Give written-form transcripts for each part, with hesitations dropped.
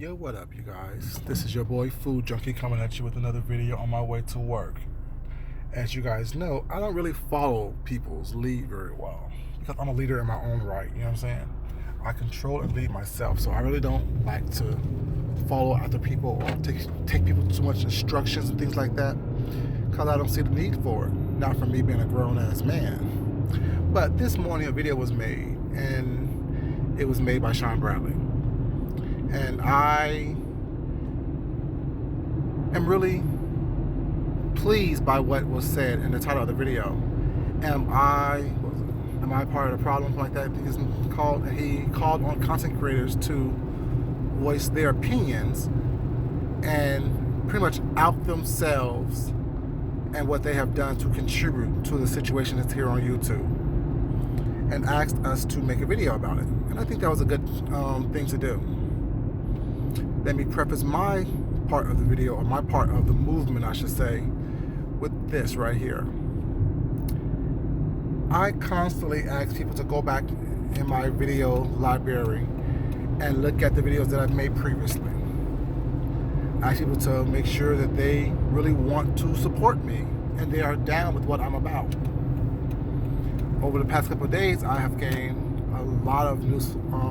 Yo, what up, you guys? This is your boy Food Junkie coming at you with another video on my way to work. As you guys know, I don't really follow people's lead very well because I'm a leader in my own right, you know what I'm saying? I control and lead myself, so I really don't like to follow after people or take people too much instructions and things like that because I don't see the need for it, not for me being a grown-ass man. But this morning a video was made, and it was made by Sean Bradley. And I am really pleased by what was said in the title of the video. Am I part of the problem? Like that. He called on content creators to voice their opinions and pretty much out themselves and what they have done to contribute to the situation that's here on YouTube, and asked us to make a video about it. And I think that was a good thing to do. Let me preface my part of the video, or my part of the movement, I should say, with this right here. I constantly ask people to go back in my video library and look at the videos that I've made previously. I ask people to make sure that they really want to support me and they are down with what I'm about. Over the past couple of days, I have gained a lot of new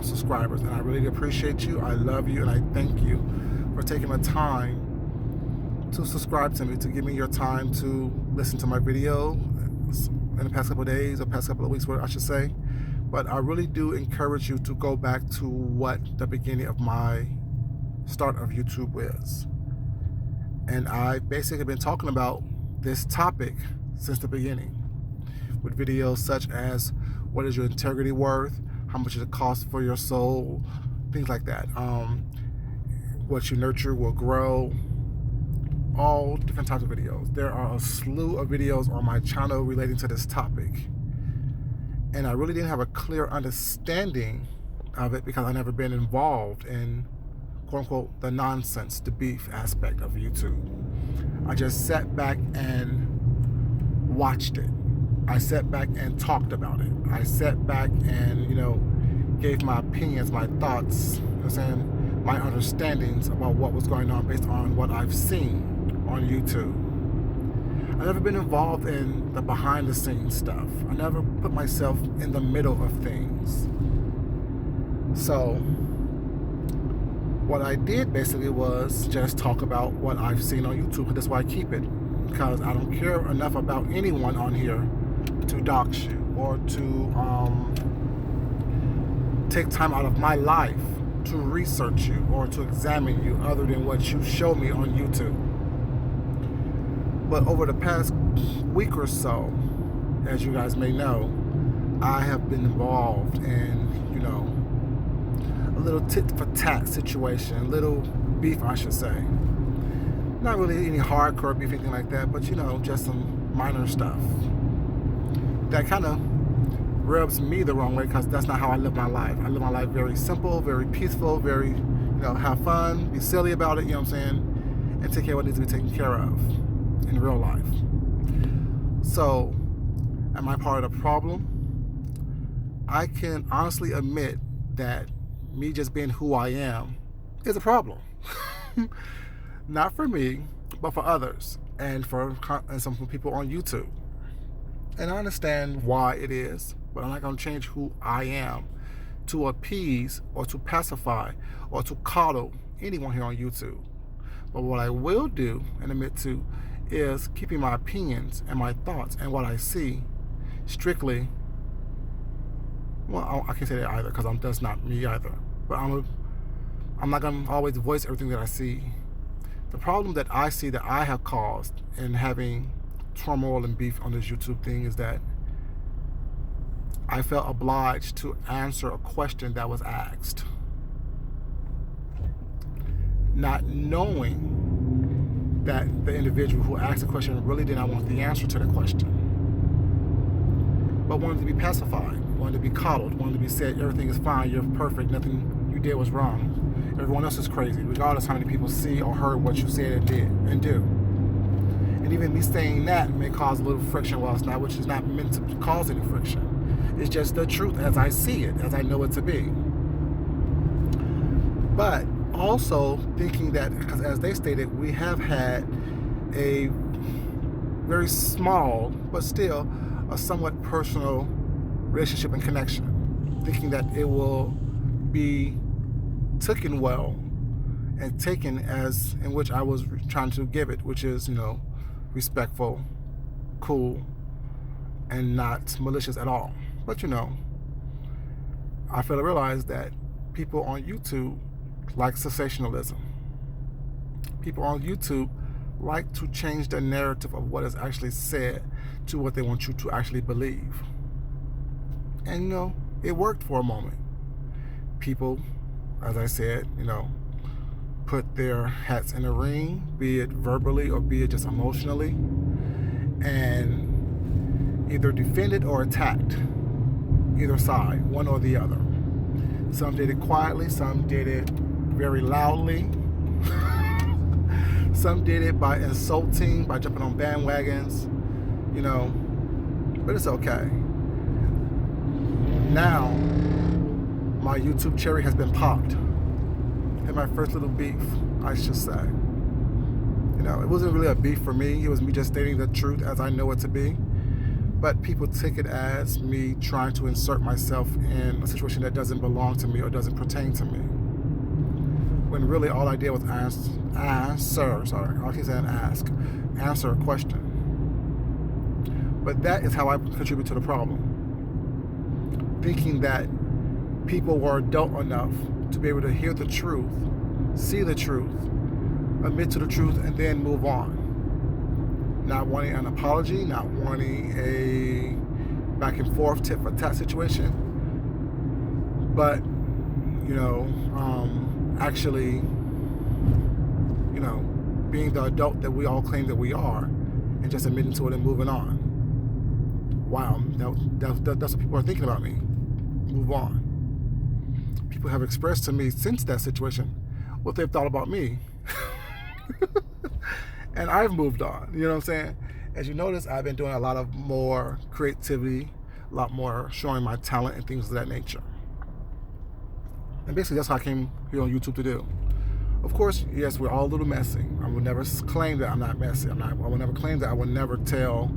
subscribers, and I really appreciate you. I love you, and I thank you for taking the time to subscribe to me, to give me your time to listen to my video in the past couple of days, or past couple of weeks, what I should say. But I really do encourage you to go back to what the beginning of my start of YouTube is. And I've basically been talking about this topic since the beginning, with videos such as what is your integrity worth, how much does it cost for your soul, things like that. What you nurture will grow, all different types of videos. There are a slew of videos on my channel relating to this topic, and I really didn't have a clear understanding of it because I've never been involved in quote unquote the nonsense, the beef aspect of YouTube. I just sat back and watched it. I sat back and talked about it. I sat back and, gave my opinions, my thoughts, my understandings about what was going on based on what I've seen on YouTube. I've never been involved in the behind the scenes stuff. I never put myself in the middle of things. So what I did basically was just talk about what I've seen on YouTube. That's why I keep it, because I don't care enough about anyone on here to dox you or to take time out of my life to research you or to examine you other than what you show me on YouTube. But over the past week or so, as you guys may know, I have been involved in, a little tit for tat situation, a little beef, I should say. Not really any hardcore beef, anything like that, but just some minor stuff that kind of rubs me the wrong way, because that's not how I live my life. I live my life very simple, very peaceful, very, have fun, be silly about it, and take care of what needs to be taken care of in real life. So, am I part of the problem? I can honestly admit that me just being who I am is a problem. Not for me, but for others, and for some people on YouTube. And I understand why it is, but I'm not going to change who I am to appease or to pacify or to coddle anyone here on YouTube. But what I will do and admit to is keeping my opinions and my thoughts and what I see strictly. Well, I can't say that either, because that's not me either. But I'm not going to always voice everything that I see. The problem that I see that I have caused in having turmoil and beef on this YouTube thing is that I felt obliged to answer a question that was asked, not knowing that the individual who asked the question really did not want the answer to the question, but wanted to be pacified, wanted to be coddled, wanted to be said, everything is fine, you're perfect, nothing you did was wrong, everyone else is crazy, regardless how many people see or heard what you said and did and do. And even me saying that may cause a little friction, while it's not, which is not meant to cause any friction. It's just the truth as I see it, as I know it to be. But Also thinking that, because as they stated, we have had a very small, but still a somewhat personal relationship and connection, thinking that it will be taken well and taken as in which I was trying to give it, which is, respectful, cool, and not malicious at all. But I fail to realize that people on YouTube like sensationalism. People on YouTube like to change the narrative of what is actually said to what they want you to actually believe. And it worked for a moment. People, as I said, put their hats in the ring, be it verbally or be it just emotionally, and either defended or attacked either side, one or the other. Some did it quietly, some did it very loudly. Some did it by insulting, by jumping on bandwagons, but it's okay. Now, my YouTube cherry has been popped. Had my first little beef, I should say. It wasn't really a beef for me. It was me just stating the truth as I know it to be. But people take it as me trying to insert myself in a situation that doesn't belong to me or doesn't pertain to me. When really all I did was answer a question. But that is how I contribute to the problem. Thinking that people were adult enough to be able to hear the truth, see the truth, admit to the truth, and then move on. Not wanting an apology, not wanting a back and forth tit for tat situation, but actually, being the adult that we all claim that we are, and just admitting to it and moving on. Wow, that's what people are thinking about me. Move on. People have expressed to me since that situation what they've thought about me. And I've moved on, you know what I'm saying? As you notice, I've been doing a lot of more creativity, a lot more showing my talent and things of that nature. And basically that's how I came here on YouTube to do. Of course, yes, we're all a little messy. I will never claim that I'm not messy. I will never claim that I will never tell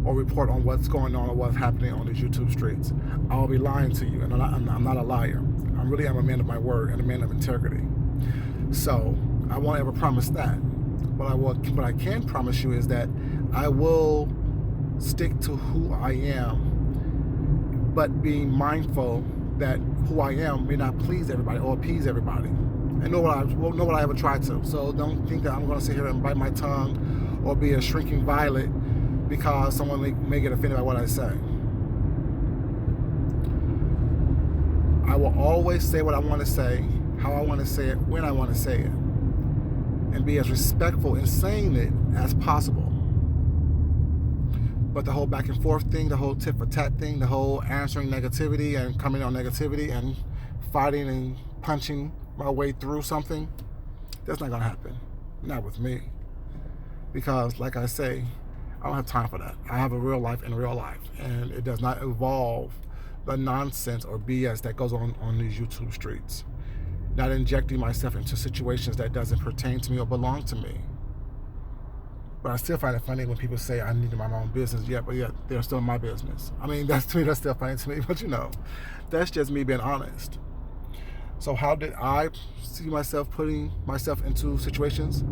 or report on what's going on or what's happening on these YouTube streets. I'll be lying to you, and I'm not a liar. I really am a man of my word and a man of integrity. So I won't ever promise that. What I can promise you is that I will stick to who I am, but being mindful that who I am may not please everybody or appease everybody. And nor will I ever try to. So don't think that I'm going to sit here and bite my tongue or be a shrinking violet because someone may get offended by what I say. I will always say what I want to say, how I want to say it, when I want to say it, and be as respectful in saying it as possible. But the whole back and forth thing, the whole tit for tat thing, the whole answering negativity and coming on negativity and fighting and punching my way through something, that's not going to happen. Not with me. Because, like I say, I don't have time for that. I have a real life in real life, and it does not involve the nonsense or BS that goes on these YouTube streets. Not injecting myself into situations that doesn't pertain to me or belong to me. But I still find it funny when people say I need to mind my own business, but yet they're still in my business. I mean, that's still funny to me, but that's just me being honest. So how did I see myself putting myself into situations?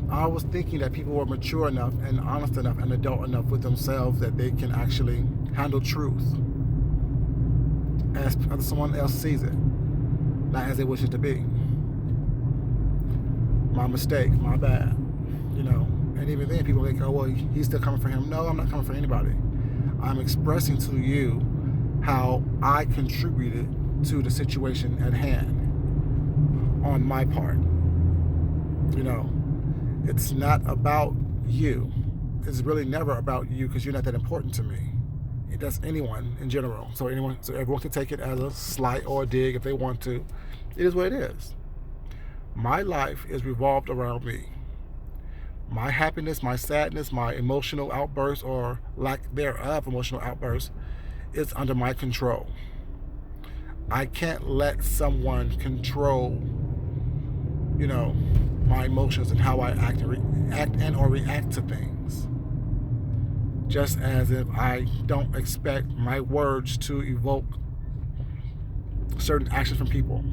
I was thinking that people were mature enough and honest enough and adult enough with themselves that they can actually handle truth as someone else sees it, not as they wish it to be. My mistake, my bad, And even then, people think, oh, well, he's still coming for him. No, I'm not coming for anybody. I'm expressing to you how I contributed to the situation at hand on my part. It's not about you. It's really never about you because you're not that important to me. That's anyone in general. So everyone can take it as a slight or a dig if they want to. It is what it is. My life is revolved around me. My happiness, my sadness, my emotional outbursts or lack thereof emotional outbursts is under my control. I can't let someone control, my emotions and how I act and or react to things. Just as if I don't expect my words to evoke certain actions from people.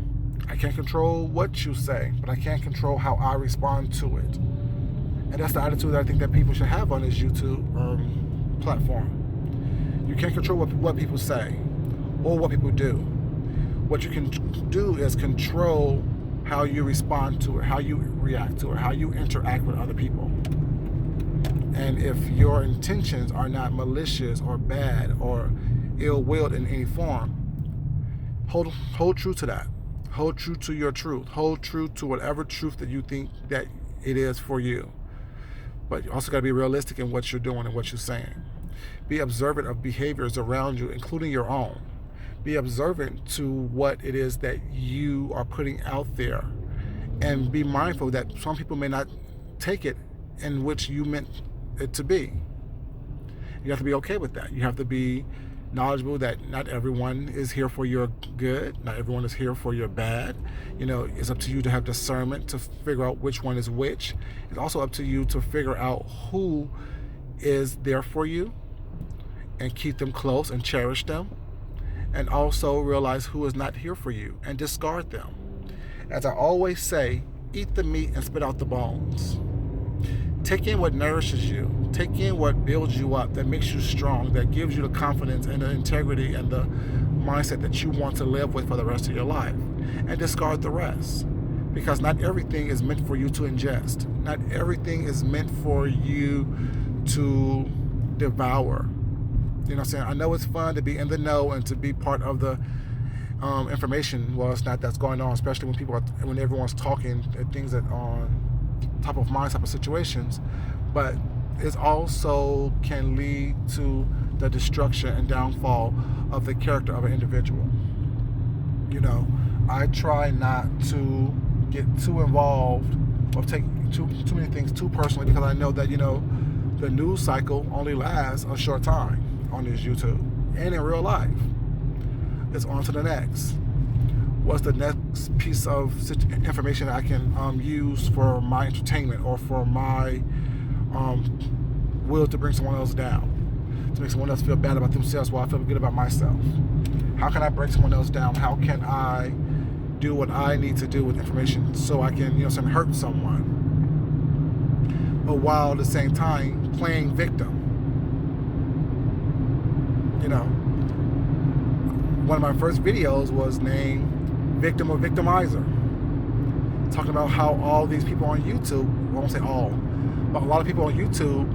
I can't control what you say, but I can control how I respond to it. And that's the attitude that I think that people should have on this YouTube platform. You can't control what people say or what people do. What you can do is control how you respond to it, how you react to it, how you interact with other people. And if your intentions are not malicious or bad or ill-willed in any form, hold true to that. Hold true to your truth. Hold true to whatever truth that you think that it is for you. But you also got to be realistic in what you're doing and what you're saying. Be observant of behaviors around you, including your own. Be observant to what it is that you are putting out there. And be mindful that some people may not take it in which you meant it to be. You have to be okay with that. You have to be knowledgeable that not everyone is here for your good, not everyone is here for your bad. It's up to you to have discernment to figure out which one is which. It's also up to you to figure out who is there for you and keep them close and cherish them, and also realize who is not here for you and discard them. As I always say, eat the meat and spit out the bones. Take in what nourishes you. Take in what builds you up, that makes you strong, that gives you the confidence and the integrity and the mindset that you want to live with for the rest of your life. And discard the rest. Because not everything is meant for you to ingest. Not everything is meant for you to devour. You know what I'm saying? I know it's fun to be in the know and to be part of the information. Well, it's not that's going on, especially when everyone's talking things that on top of mind type of situations, but it also can lead to the destruction and downfall of the character of an individual. I try not to get too involved or take too many things too personally, because I know that the news cycle only lasts a short time on this YouTube and in real life. It's on to the next. What's the next piece of information that I can use for my entertainment or for my will to bring someone else down, to make someone else feel bad about themselves while I feel good about myself? How can I break someone else down? How can I do what I need to do with information so I can, hurt someone, but while at the same time playing victim? One of my first videos was named Victim or Victimizer, talking about how all these people on YouTube, I won't say all, but a lot of people on YouTube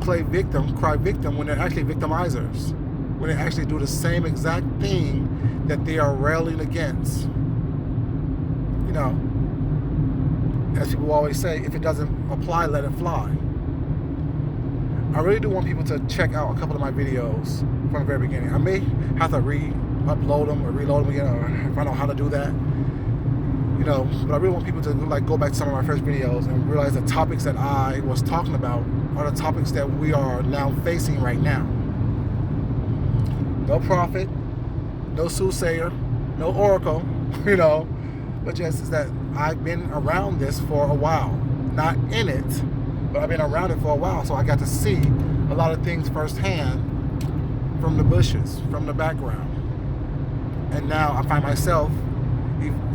play victim, cry victim, when they're actually victimizers, when they actually do the same exact thing that they are railing against. As people always say, if it doesn't apply, let it fly. I really do want people to check out a couple of my videos from the very beginning. I may have to upload them or reload them again, or find out how to do that. But I really want people to go back to some of my first videos and realize the topics that I was talking about are the topics that we are now facing right now. No prophet, no soothsayer, no oracle, but just is that I've been around this for a while. Not in it, but I've been around it for a while, so I got to see a lot of things firsthand from the bushes, from the background. And now I find myself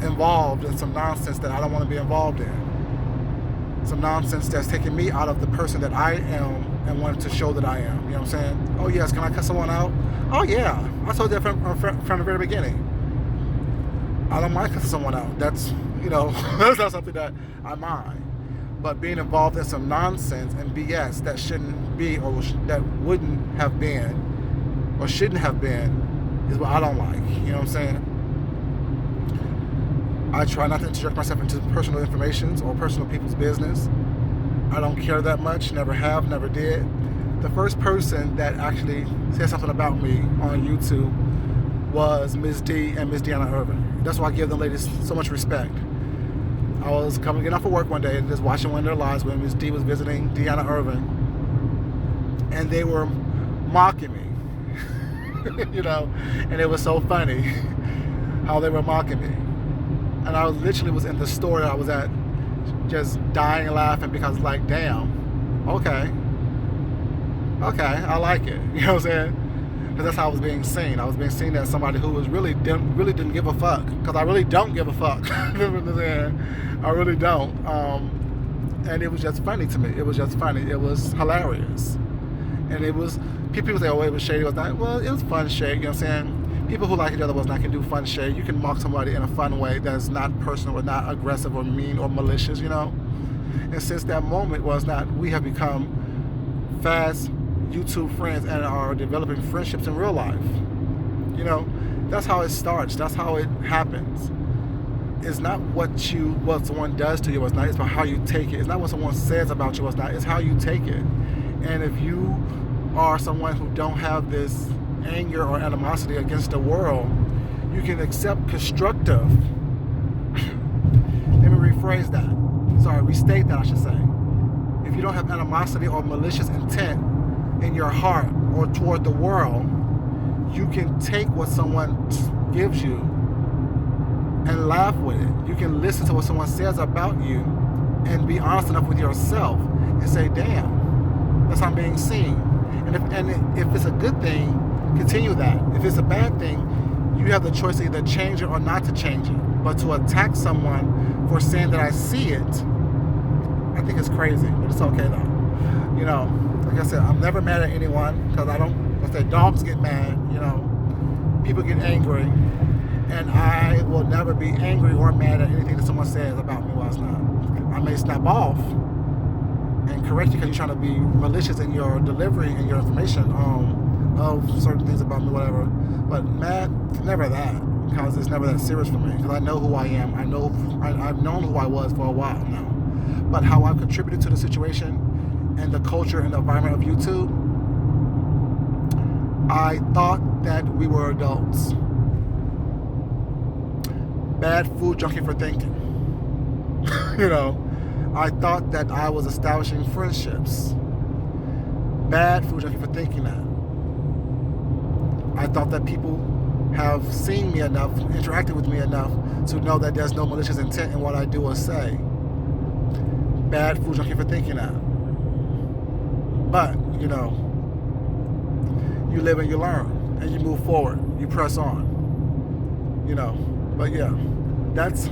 involved in some nonsense that I don't want to be involved in. Some nonsense that's taking me out of the person that I am and wanting to show that I am. You know what I'm saying? Oh yes, can I cut someone out? Oh yeah, I told you that from the very beginning. I don't mind cutting someone out. That's, that's not something that I mind. But being involved in some nonsense and BS that shouldn't be, or that wouldn't have been, or shouldn't have been, is what I don't like. You know what I'm saying? I try not to interject myself into personal information or personal people's business. I don't care that much, never have, never did. The first person that actually said something about me on YouTube was Ms. D and Ms. Deanna Irvin. That's why I give them ladies so much respect. I was getting off of work one day and just watching one of their lives when Ms. D was visiting Deanna Irvin, and they were mocking me, and it was so funny. how they were mocking me. And I literally was in the store that I was at, just dying laughing because like, damn, okay, I like it. You know what I'm saying? Because that's how I was being seen. I was being seen as somebody who was really didn't give a fuck. Because I really don't give a fuck. You know what I'm saying? I really don't. And it was just funny to me. It was just funny. It was hilarious. And it was, people say, oh, it was shady. It was not. Well, it was fun shade. You know what I'm saying? People who like each other was not can do fun shade. You can mock somebody in a fun way that's not personal or not aggressive or mean or malicious, you know? And since that moment was not, we have become fast YouTube friends and are developing friendships in real life. You know, that's how it starts. That's how it happens. It's not what someone does to you, what's not. It's about how you take it. It's not what someone says about you, what's not. It's how you take it. And if you are someone who don't have this anger or animosity against the world, you can accept constructive. Let me rephrase that. Sorry, restate that, I should say. If you don't have animosity or malicious intent in your heart or toward the world, you can take what someone gives you and laugh with it. You can listen to what someone says about you and be honest enough with yourself and say, damn, that's how I'm being seen. And if it's a good thing, continue that. If it's a bad thing, you have the choice to either change it or not to change it. But to attack someone for saying that I see it, I think it's crazy, but it's okay though. You know, like I said, I'm never mad at anyone because I say dogs get mad, you know, people get angry, and I will never be angry or mad at anything that someone says about me while it's not. I may snap off and correct you because you're trying to be malicious in your delivery and your information of certain things about me, whatever. But mad, never that, because it's never that serious for me. Because I know who I am. I've known who I was for a while now. But how I've contributed to the situation and the culture and the environment of YouTube, I thought that we were adults. Bad food junkie for thinking. You know, I thought that I was establishing friendships. Bad food junkie for thinking that. I thought that people have seen me enough, interacted with me enough to know that there's no malicious intent in what I do or say. Bad food junkie for thinking that. But, you know, you live and you learn and you move forward. You press on. You know, but yeah, that's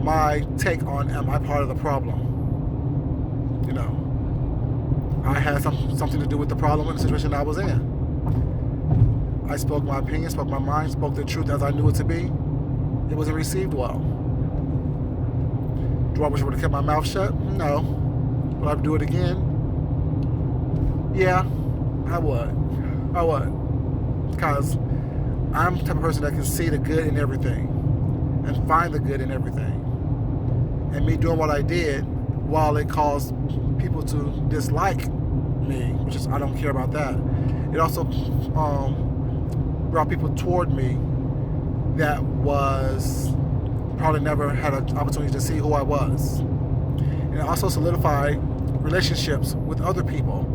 my take on, am I part of the problem? You know, I had something to do with the problem in the situation I was in. I spoke my opinion, spoke my mind, spoke the truth as I knew it to be. It wasn't received well. Do I wish I would have kept my mouth shut? No. Would I do it again? Yeah, I would. Because I'm the type of person that can see the good in everything and find the good in everything. And me doing what I did, while it caused people to dislike me, which is, I don't care about that, it also brought people toward me that was probably never had an opportunity to see who I was. And it also solidified relationships with other people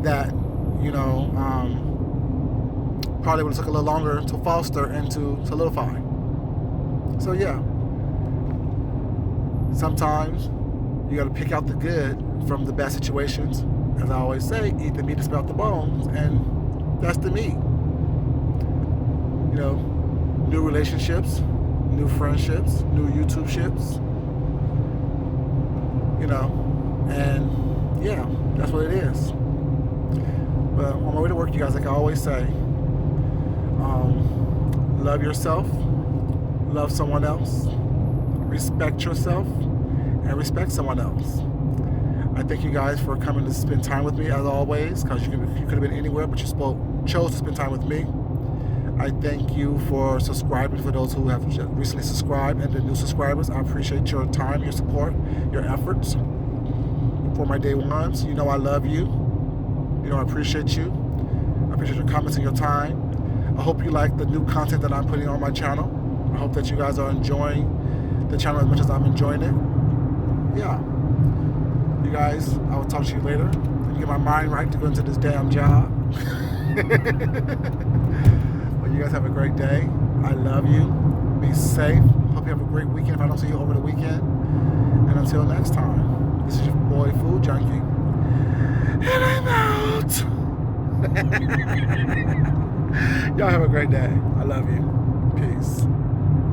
that, you know, probably would have took a little longer to foster and to solidify. So yeah, sometimes you got to pick out the good from the bad situations. As I always say, eat the meat to spell out the bones, and that's the meat. You know, new relationships, new friendships, new YouTube ships, you know, and yeah, that's what it is. But on my way to work, you guys, like I always say, love yourself, love someone else, respect yourself, and respect someone else. I thank you guys for coming to spend time with me as always, because you could have been anywhere, but you chose to spend time with me. I thank you for subscribing, for those who have recently subscribed, and the new subscribers. I appreciate your time, your support, your efforts. For my day ones, you know I love you. You know I appreciate you. I appreciate your comments and your time. I hope you like the new content that I'm putting on my channel. I hope that you guys are enjoying the channel as much as I'm enjoying it. Yeah. You guys, I will talk to you later. Let me get my mind right to go into this damn job. But you guys have a great day. I love you. be safe. Hope you have a great weekend if I don't see you over the weekend. And until next time, this is your boy Food Junkie. And I'm out. Y'all have a great day. I love you. Peace.